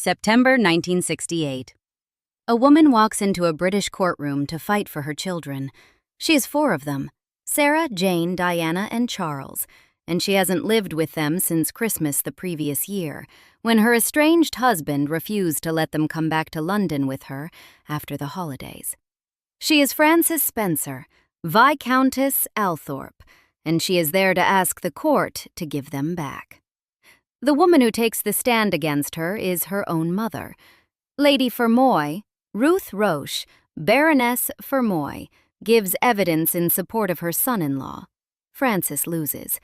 September 1968. A woman walks into a British courtroom to fight for her children. She has 4 of them: Sarah, Jane, Diana, and Charles, and she hasn't lived with them since Christmas the previous year, when her estranged husband refused to let them come back to London with her after the holidays. She is Frances Spencer, Viscountess Althorp, and she is there to ask the court to give them back. The woman who takes the stand against her is her own mother. Lady Fermoy, Ruth Roche, Baroness Fermoy, gives evidence in support of her son-in-law. Frances loses.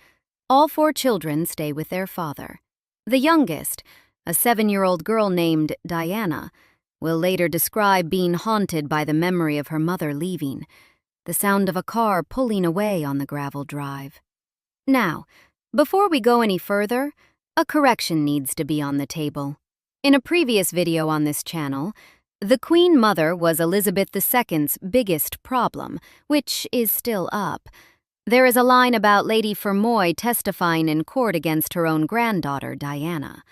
All 4 children stay with their father. The youngest, a 7-year-old girl named Diana, will later describe being haunted by the memory of her mother leaving, the sound of a car pulling away on the gravel drive. Now, before we go any further, a correction needs to be on the table. In a previous video on this channel, the Queen Mother was Elizabeth II's biggest problem, which is still up. There is a line about Lady Fermoy testifying in court against her own granddaughter, Diana.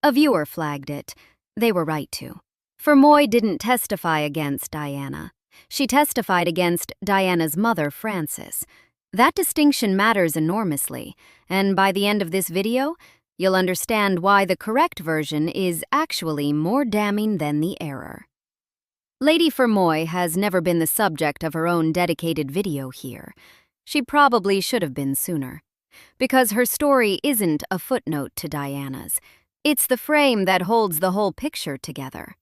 A viewer flagged it. They were right to. Fermoy didn't testify against Diana. She testified against Diana's mother, Frances. That distinction matters enormously, and by the end of this video, you'll understand why the correct version is actually more damning than the error. Lady Fermoy has never been the subject of her own dedicated video here. She probably should have been sooner, because her story isn't a footnote to Diana's. It's the frame that holds the whole picture together.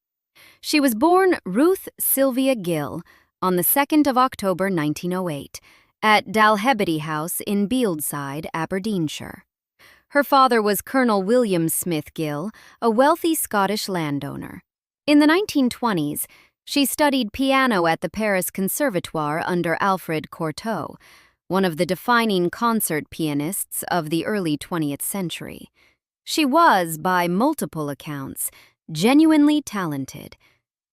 She was born Ruth Sylvia Gill on the 2nd of October 1908 at Dalhebody House in Beeldside, Aberdeenshire. Her father was Colonel William Smith Gill, a wealthy Scottish landowner. In the 1920s, she studied piano at the Paris Conservatoire under Alfred Cortot, one of the defining concert pianists of the early 20th century. She was, by multiple accounts, genuinely talented.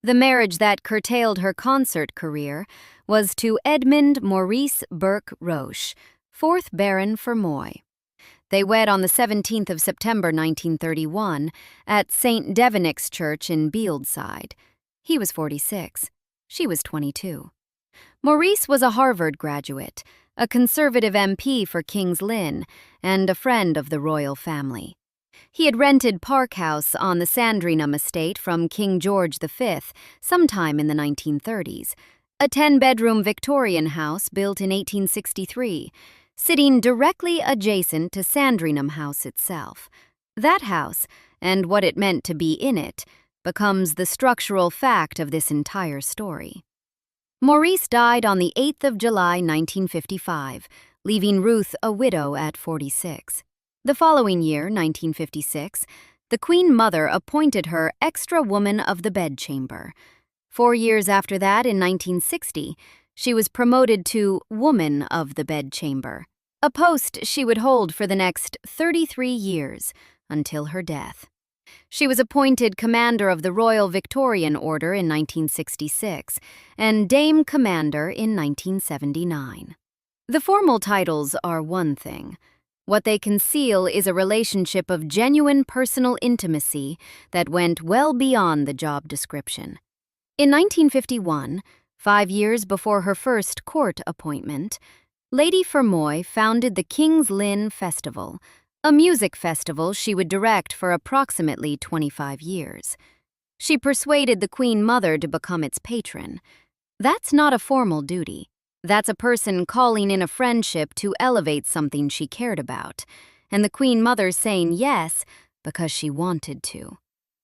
The marriage that curtailed her concert career was to Edmund Maurice Burke Roche, 4th Baron Fermoy. They wed on the 17th of September 1931 at St. Devenick's Church in Beeldside. He was 46. She was 22. Maurice was a Harvard graduate, a conservative MP for King's Lynn, and a friend of the royal family. He had rented Park House on the Sandringham estate from King George V sometime in the 1930s, a 10-bedroom Victorian house built in 1863, sitting directly adjacent to Sandringham House itself. That house, and what it meant to be in it, becomes the structural fact of this entire story. Maurice died on the 8th of July 1955, leaving Ruth a widow at 46. The following year, 1956, the Queen Mother appointed her Extra Woman of the Bedchamber. 4 years after that, in 1960, she was promoted to Woman of the Bedchamber, a post she would hold for the next 33 years, until her death. She was appointed Commander of the Royal Victorian Order in 1966 and Dame Commander in 1979. The formal titles are one thing. What they conceal is a relationship of genuine personal intimacy that went well beyond the job description. In 1951, 5 years before her first court appointment, Lady Fermoy founded the King's Lynn Festival, a music festival she would direct for approximately 25 years. She persuaded the Queen Mother to become its patron. That's not a formal duty. That's a person calling in a friendship to elevate something she cared about, and the Queen Mother saying yes because she wanted to.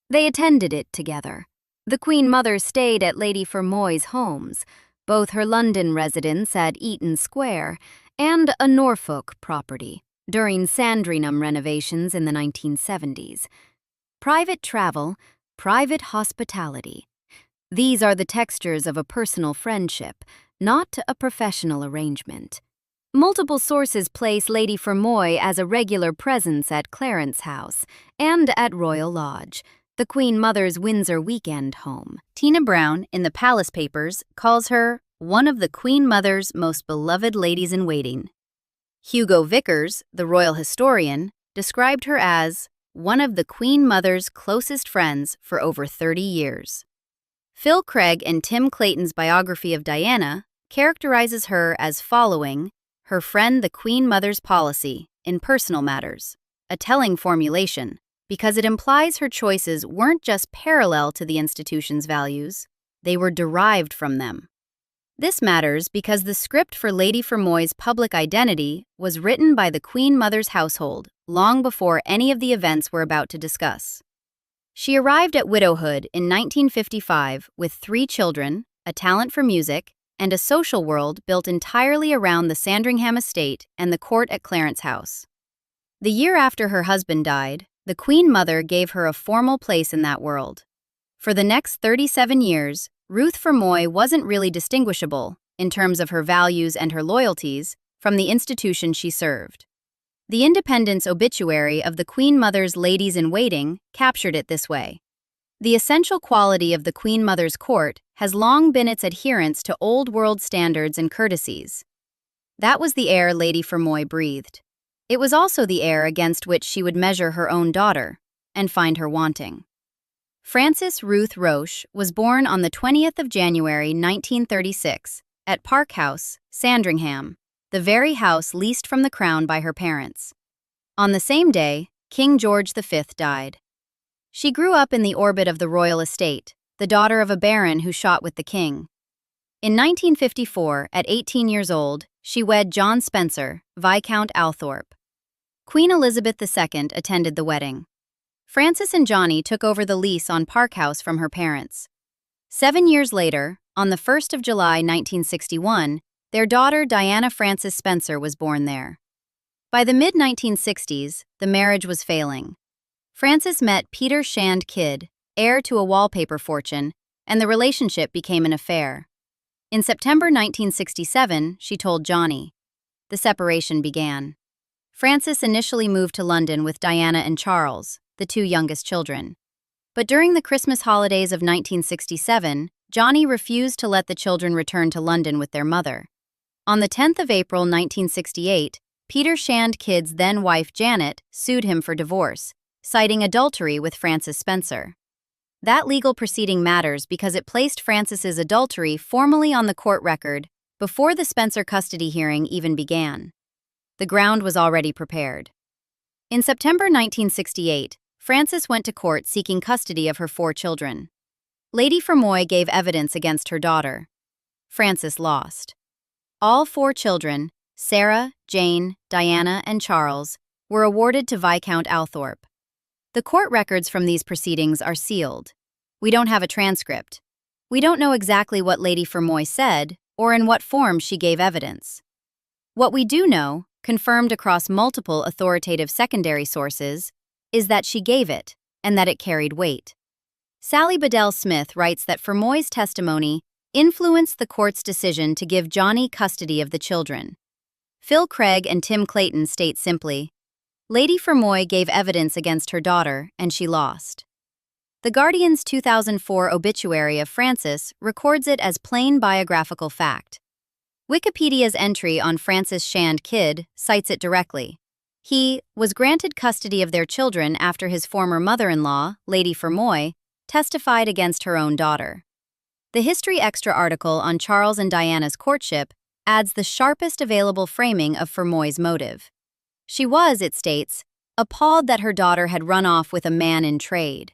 They attended it together. The Queen Mother stayed at Lady Fermoy's homes, both her London residence at Eaton Square and a Norfolk property, during Sandringham renovations in the 1970s. Private travel, private hospitality. These are the textures of a personal friendship, not a professional arrangement. Multiple sources place Lady Fermoy as a regular presence at Clarence House and at Royal Lodge, the Queen Mother's Windsor weekend home. Tina Brown, in the Palace Papers, calls her one of the Queen Mother's most beloved ladies-in-waiting. Hugo Vickers, the royal historian, described her as one of the Queen Mother's closest friends for over 30 years. Phil Craig and Tim Clayton's biography of Diana characterizes her as following her friend the Queen Mother's policy in personal matters, a telling formulation because it implies her choices weren't just parallel to the institution's values, they were derived from them. This matters because the script for Lady Fermoy's public identity was written by the Queen Mother's household long before any of the events we're about to discuss. She arrived at widowhood in 1955 with 3 children, a talent for music, and a social world built entirely around the Sandringham estate and the court at Clarence House. The year after her husband died, the Queen Mother gave her a formal place in that world. For the next 37 years, Ruth Fermoy wasn't really distinguishable, in terms of her values and her loyalties, from the institution she served. The Independent's obituary of the Queen Mother's ladies-in-waiting captured it this way. The essential quality of the Queen Mother's court has long been its adherence to old-world standards and courtesies. That was the air Lady Fermoy breathed. It was also the air against which she would measure her own daughter, and find her wanting. Frances Ruth Roche was born on the 20th of January 1936 at Park House, Sandringham, the very house leased from the crown by her parents. On the same day, King George V died. She grew up in the orbit of the royal estate, the daughter of a baron who shot with the king. In 1954, at 18 years old, she wed John Spencer, Viscount Althorp. Queen Elizabeth II attended the wedding. Frances and Johnny took over the lease on Park House from her parents. 7 years later, on the 1st of July 1961, their daughter Diana Frances Spencer was born there. By the mid-1960s, the marriage was failing. Frances met Peter Shand Kidd, heir to a wallpaper fortune, and the relationship became an affair. In September 1967, she told Johnny. The separation began. Frances initially moved to London with Diana and Charles, the 2 youngest children. But during the Christmas holidays of 1967, Johnny refused to let the children return to London with their mother. On the 10th of April 1968, Peter Shand Kidd's then-wife Janet sued him for divorce, citing adultery with Frances Spencer. That legal proceeding matters because it placed Frances's adultery formally on the court record before the Spencer custody hearing even began. The ground was already prepared. In September 1968, Frances went to court seeking custody of her 4 children. Lady Fermoy gave evidence against her daughter. Frances lost. All 4 children, Sarah, Jane, Diana, and Charles, were awarded to Viscount Althorp. The court records from these proceedings are sealed. We don't have a transcript. We don't know exactly what Lady Fermoy said or in what form she gave evidence. What we do know, confirmed across multiple authoritative secondary sources, is that she gave it and that it carried weight. Sally Bedell Smith writes that Fermoy's testimony influenced the court's decision to give Johnny custody of the children. Phil Craig and Tim Clayton state simply, Lady Fermoy gave evidence against her daughter, and she lost. The Guardian's 2004 obituary of Frances records it as plain biographical fact. Wikipedia's entry on Frances Shand Kidd cites it directly. He was granted custody of their children after his former mother-in-law, Lady Fermoy, testified against her own daughter. The History Extra article on Charles and Diana's courtship adds the sharpest available framing of Fermoy's motive. She was, it states, appalled that her daughter had run off with a man in trade.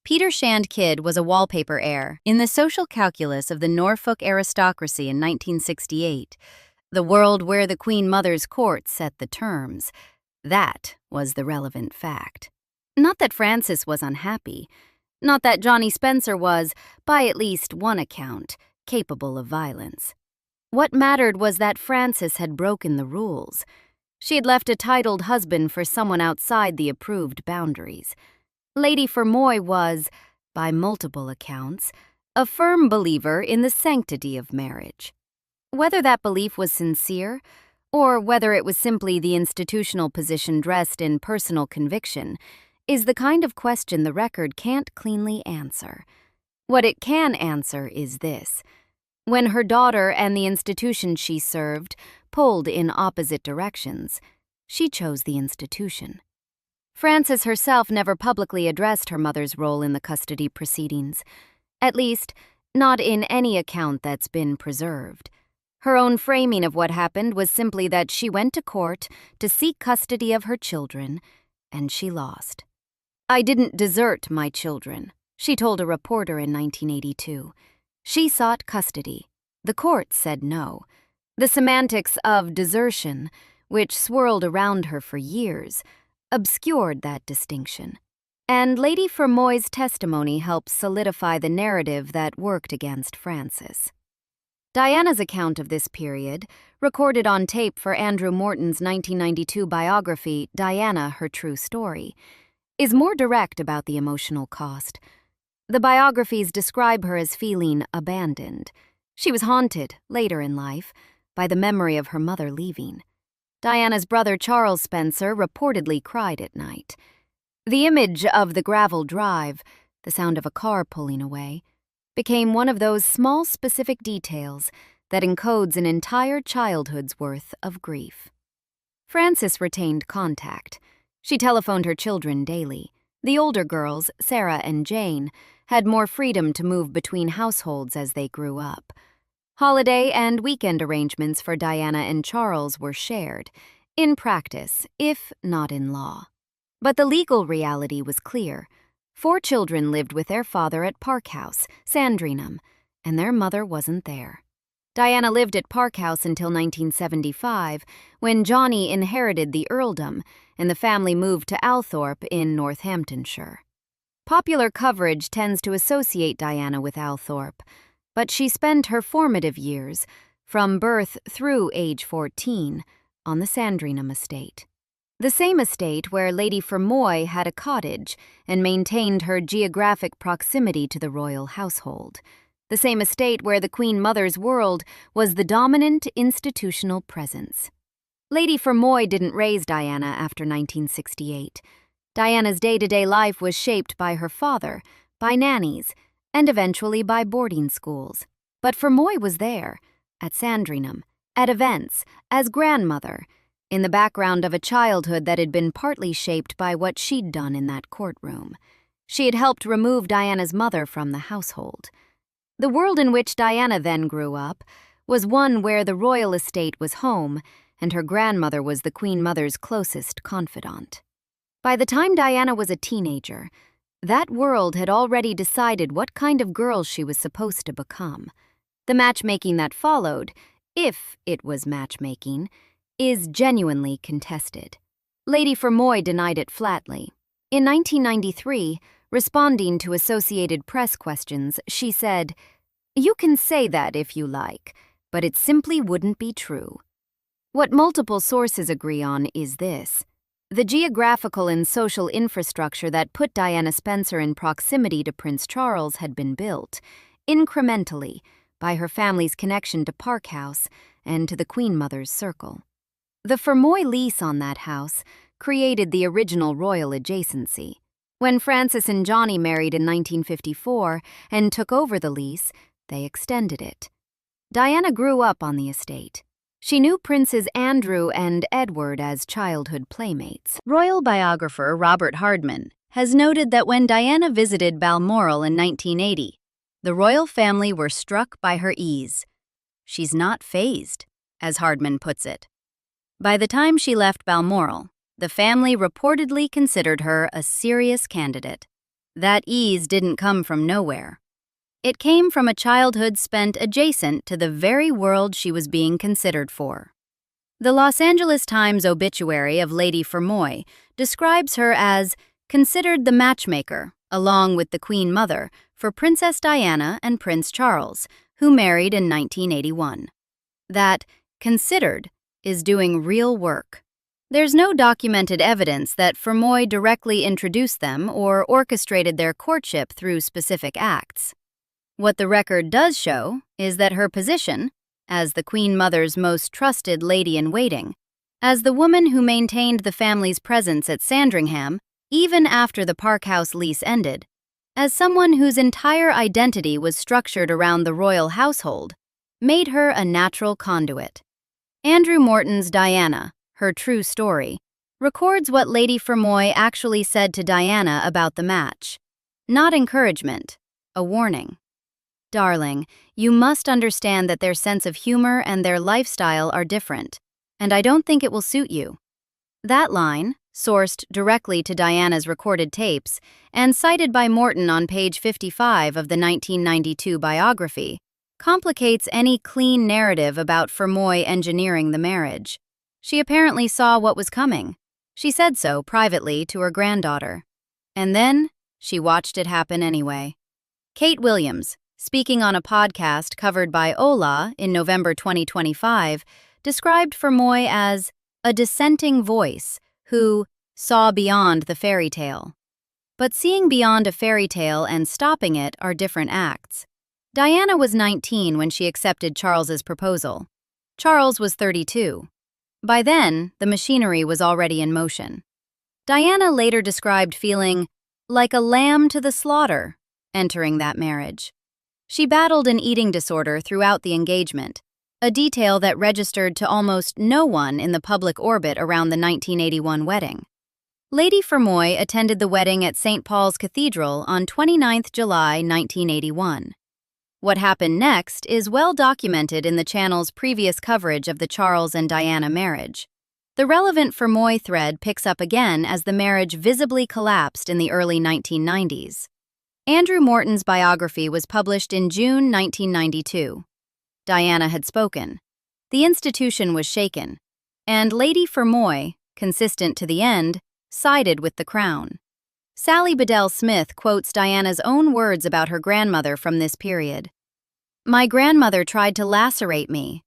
Peter Shand Kidd was a wallpaper heir. In the social calculus of the Norfolk aristocracy in 1968, the world where the Queen Mother's court set the terms, that was the relevant fact. Not that Frances was unhappy. Not that Johnny Spencer was, by at least one account, capable of violence. What mattered was that Frances had broken the rules. She had left a titled husband for someone outside the approved boundaries. Lady Fermoy was, by multiple accounts, a firm believer in the sanctity of marriage. Whether that belief was sincere, or whether it was simply the institutional position dressed in personal conviction, is the kind of question the record can't cleanly answer. What it can answer is this. When her daughter and the institution she served pulled in opposite directions, she chose the institution. Frances herself never publicly addressed her mother's role in the custody proceedings, at least, not in any account that's been preserved. Her own framing of what happened was simply that she went to court to seek custody of her children, and she lost. "I didn't desert my children," she told a reporter in 1982. She sought custody. The court said no. The semantics of desertion, which swirled around her for years, obscured that distinction. And Lady Fermoy's testimony helped solidify the narrative that worked against Frances. Diana's account of this period, recorded on tape for Andrew Morton's 1992 biography, Diana, Her True Story, is more direct about the emotional cost. The biographies describe her as feeling abandoned. She was haunted, later in life, by the memory of her mother leaving. Diana's brother Charles Spencer reportedly cried at night. The image of the gravel drive, the sound of a car pulling away, became one of those small specific details that encodes an entire childhood's worth of grief. Frances retained contact. She telephoned her children daily. The older girls, Sarah and Jane, had more freedom to move between households as they grew up. Holiday and weekend arrangements for Diana and Charles were shared, in practice, if not in law. But the legal reality was clear. 4 children lived with their father at Park House, Sandringham, and their mother wasn't there. Diana lived at Park House until 1975, when Johnny inherited the earldom and the family moved to Althorp in Northamptonshire. Popular coverage tends to associate Diana with Althorp, but she spent her formative years, from birth through age 14, on the Sandringham estate. The same estate where Lady Fermoy had a cottage and maintained her geographic proximity to the royal household. The same estate where the Queen Mother's world was the dominant institutional presence. Lady Fermoy didn't raise Diana after 1968. Diana's day-to-day life was shaped by her father, by nannies, and eventually by boarding schools. But Fermoy was there, at Sandringham, at events, as grandmother, in the background of a childhood that had been partly shaped by what she'd done in that courtroom. She had helped remove Diana's mother from the household. The world in which Diana then grew up was one where the royal estate was home and her grandmother was the Queen Mother's closest confidant. By the time Diana was a teenager, that world had already decided what kind of girl she was supposed to become. The matchmaking that followed, if it was matchmaking, is genuinely contested. Lady Fermoy denied it flatly. In 1993, responding to Associated Press questions, she said, "You can say that if you like, but it simply wouldn't be true." What multiple sources agree on is this. The geographical and social infrastructure that put Diana Spencer in proximity to Prince Charles had been built, incrementally, by her family's connection to Park House and to the Queen Mother's circle. The Fermoy lease on that house created the original royal adjacency. When Frances and Johnny married in 1954 and took over the lease, they extended it. Diana grew up on the estate. She knew Princes Andrew and Edward as childhood playmates. Royal biographer Robert Hardman has noted that when Diana visited Balmoral in 1980, the royal family were struck by her ease. "She's not fazed," as Hardman puts it. By the time she left Balmoral, the family reportedly considered her a serious candidate. That ease didn't come from nowhere. It came from a childhood spent adjacent to the very world she was being considered for. The Los Angeles Times obituary of Lady Fermoy describes her as considered the matchmaker, along with the Queen Mother, for Princess Diana and Prince Charles, who married in 1981. That considered is doing real work. There's no documented evidence that Fermoy directly introduced them or orchestrated their courtship through specific acts. What the record does show is that her position, as the Queen Mother's most trusted lady-in-waiting, as the woman who maintained the family's presence at Sandringham even after the Park House lease ended, as someone whose entire identity was structured around the royal household, made her a natural conduit. Andrew Morton's Diana, Her True Story, records what Lady Fermoy actually said to Diana about the match. Not encouragement, a warning. "Darling, you must understand that their sense of humor and their lifestyle are different, and I don't think it will suit you." That line, sourced directly to Diana's recorded tapes and cited by Morton on page 55 of the 1992 biography, complicates any clean narrative about Fermoy engineering the marriage. She apparently saw what was coming. She said so privately to her granddaughter. And then, she watched it happen anyway. Kate Williams, speaking on a podcast covered by Ola in November 2025, described Fermoy as a dissenting voice who saw beyond the fairy tale. But seeing beyond a fairy tale and stopping it are different acts. Diana was 19 when she accepted Charles's proposal. Charles was 32. By then, the machinery was already in motion. Diana later described feeling like a lamb to the slaughter entering that marriage. She battled an eating disorder throughout the engagement, a detail that registered to almost no one in the public orbit around the 1981 wedding. Lady Fermoy attended the wedding at St. Paul's Cathedral on 29 July 1981. What happened next is well documented in the channel's previous coverage of the Charles and Diana marriage. The relevant Fermoy thread picks up again as the marriage visibly collapsed in the early 1990s. Andrew Morton's biography was published in June 1992. Diana had spoken. The institution was shaken, and Lady Fermoy, consistent to the end, sided with the crown. Sally Bedell Smith quotes Diana's own words about her grandmother from this period. "My grandmother tried to lacerate me."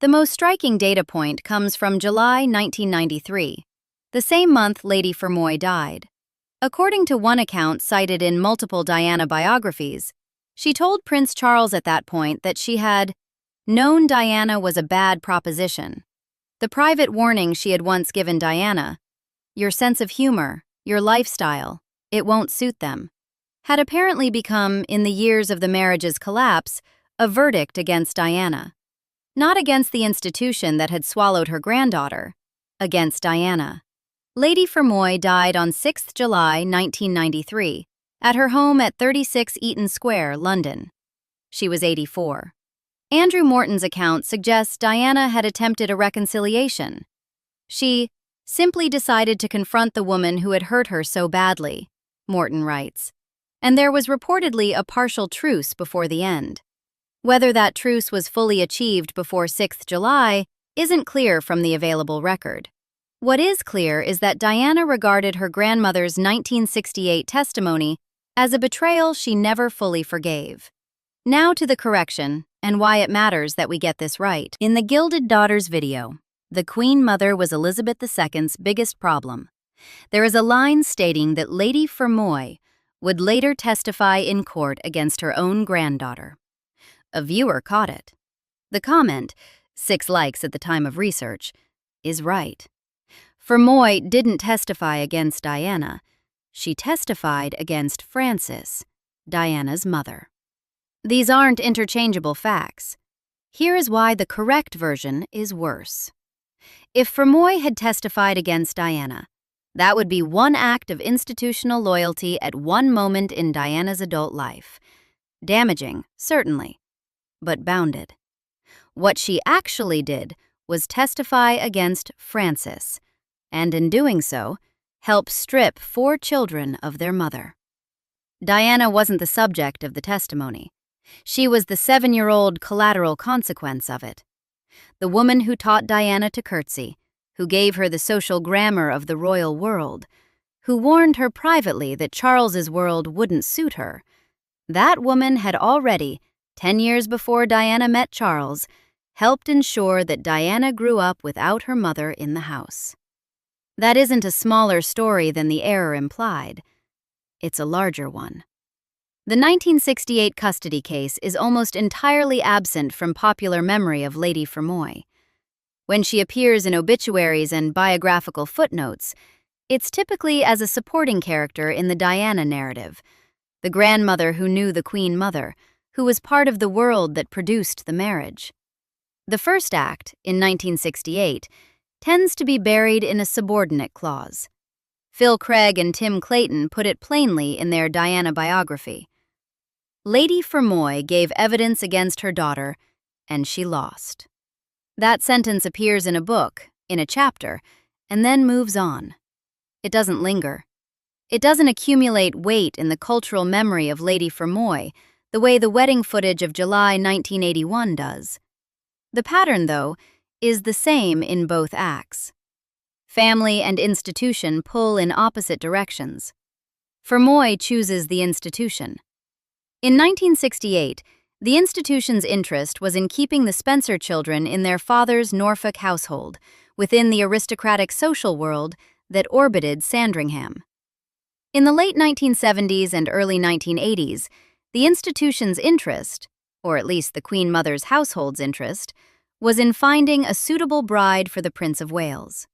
The most striking data point comes from July 1993, the same month Lady Fermoy died. According to one account cited in multiple Diana biographies, she told Prince Charles at that point that she had known Diana was a bad proposition. The private warning she had once given Diana, "Your sense of humor, your lifestyle, it won't suit them," had apparently become, in the years of the marriage's collapse, a verdict against Diana. Not against the institution that had swallowed her granddaughter, against Diana. Lady Fermoy died on 6 July 1993 at her home at 36 Eaton Square, London. She was 84. Andrew Morton's account suggests Diana had attempted a reconciliation. She simply decided to confront the woman who had hurt her so badly, Morton writes, and there was reportedly a partial truce before the end. Whether that truce was fully achieved before 6th July isn't clear from the available record. What is clear is that Diana regarded her grandmother's 1968 testimony as a betrayal she never fully forgave. Now to the correction, and why it matters that we get this right. In the Gilded Daughters video, the Queen Mother was Elizabeth II's biggest problem. There is a line stating that Lady Fermoy would later testify in court against her own granddaughter. A viewer caught it. The comment, 6 likes at the time of research, is right. Fermoy didn't testify against Diana. She testified against Frances, Diana's mother. These aren't interchangeable facts. Here is why the correct version is worse. If Fermoy had testified against Diana, that would be one act of institutional loyalty at one moment in Diana's adult life. Damaging, certainly, but bounded. What she actually did was testify against Frances, and in doing so, help strip 4 children of their mother. Diana wasn't the subject of the testimony. She was the 7-year-old collateral consequence of it. The woman who taught Diana to curtsy, who gave her the social grammar of the royal world, who warned her privately that Charles's world wouldn't suit her. That woman had already, 10 years before Diana met Charles, helped ensure that Diana grew up without her mother in the house. That isn't a smaller story than the error implied. It's a larger one. The 1968 custody case is almost entirely absent from popular memory of Lady Fermoy. When she appears in obituaries and biographical footnotes, it's typically as a supporting character in the Diana narrative, the grandmother who knew the Queen Mother, who was part of the world that produced the marriage. The first act, in 1968, tends to be buried in a subordinate clause. Phil Craig and Tim Clayton put it plainly in their Diana biography. Lady Fermoy gave evidence against her daughter, and she lost. That sentence appears in a book, in a chapter, and then moves on. It doesn't linger. It doesn't accumulate weight in the cultural memory of Lady Fermoy the way the wedding footage of July 1981 does. The pattern, though, is the same in both acts. Family and institution pull in opposite directions. Fermoy chooses the institution. In 1968, the institution's interest was in keeping the Spencer children in their father's Norfolk household, within the aristocratic social world that orbited Sandringham. In the late 1970s and early 1980s, the institution's interest, or at least the Queen Mother's household's interest, was in finding a suitable bride for the Prince of Wales.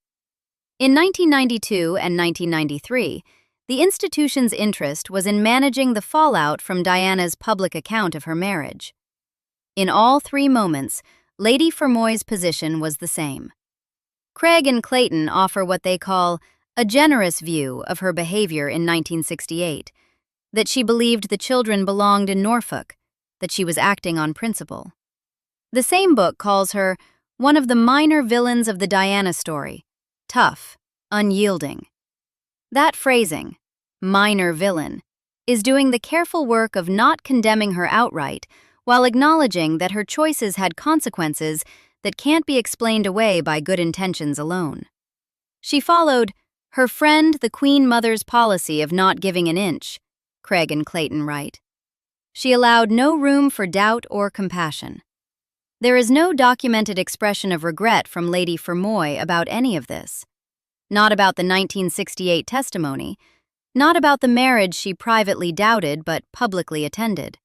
In 1992 and 1993, the institution's interest was in managing the fallout from Diana's public account of her marriage. In all three moments, Lady Fermoy's position was the same. Craig and Clayton offer what they call a generous view of her behavior in 1968, that she believed the children belonged in Norfolk, that she was acting on principle. The same book calls her one of the minor villains of the Diana story, tough, unyielding. That phrasing, minor villain, is doing the careful work of not condemning her outright while acknowledging that her choices had consequences that can't be explained away by good intentions alone. She followed her friend the Queen Mother's policy of not giving an inch, Craig and Clayton write. She allowed no room for doubt or compassion. There is no documented expression of regret from Lady Fermoy about any of this. Not about the 1968 testimony, not about the marriage she privately doubted but publicly attended.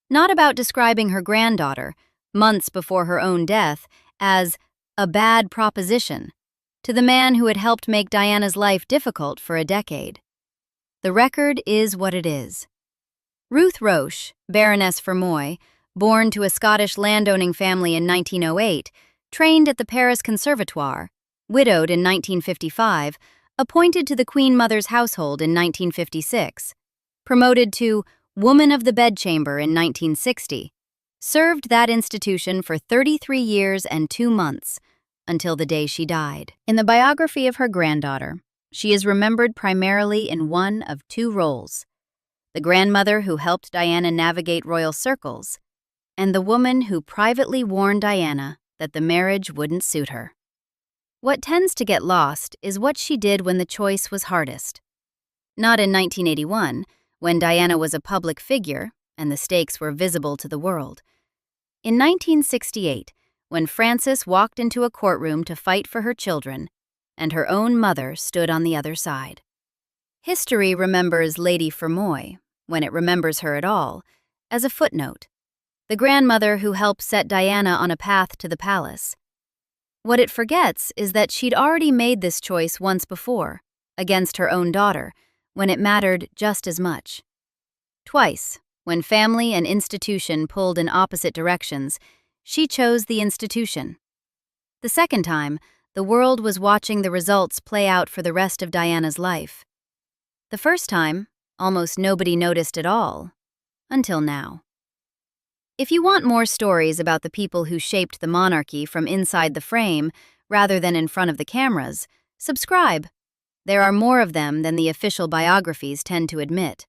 Not about describing her granddaughter, months before her own death, as a bad proposition to the man who had helped make Diana's life difficult for a decade. The record is what it is. Ruth Roche, Baroness Fermoy, born to a Scottish landowning family in 1908, trained at the Paris Conservatoire, widowed in 1955, appointed to the Queen Mother's household in 1956, promoted to Woman of the Bedchamber in 1960, served that institution for 33 years and 2 months, until the day she died. In the biography of her granddaughter, she is remembered primarily in one of two roles: the grandmother who helped Diana navigate royal circles, and the woman who privately warned Diana that the marriage wouldn't suit her. What tends to get lost is what she did when the choice was hardest. Not in 1981, when Diana was a public figure and the stakes were visible to the world. In 1968, when Frances walked into a courtroom to fight for her children, and her own mother stood on the other side. History remembers Lady Fermoy, when it remembers her at all, as a footnote, the grandmother who helped set Diana on a path to the palace. What it forgets is that she'd already made this choice once before, against her own daughter, when it mattered just as much. Twice, when family and institution pulled in opposite directions, she chose the institution. The second time, the world was watching the results play out for the rest of Diana's life. The first time, almost nobody noticed at all, until now. If you want more stories about the people who shaped the monarchy from inside the frame rather than in front of the cameras, subscribe. There are more of them than the official biographies tend to admit.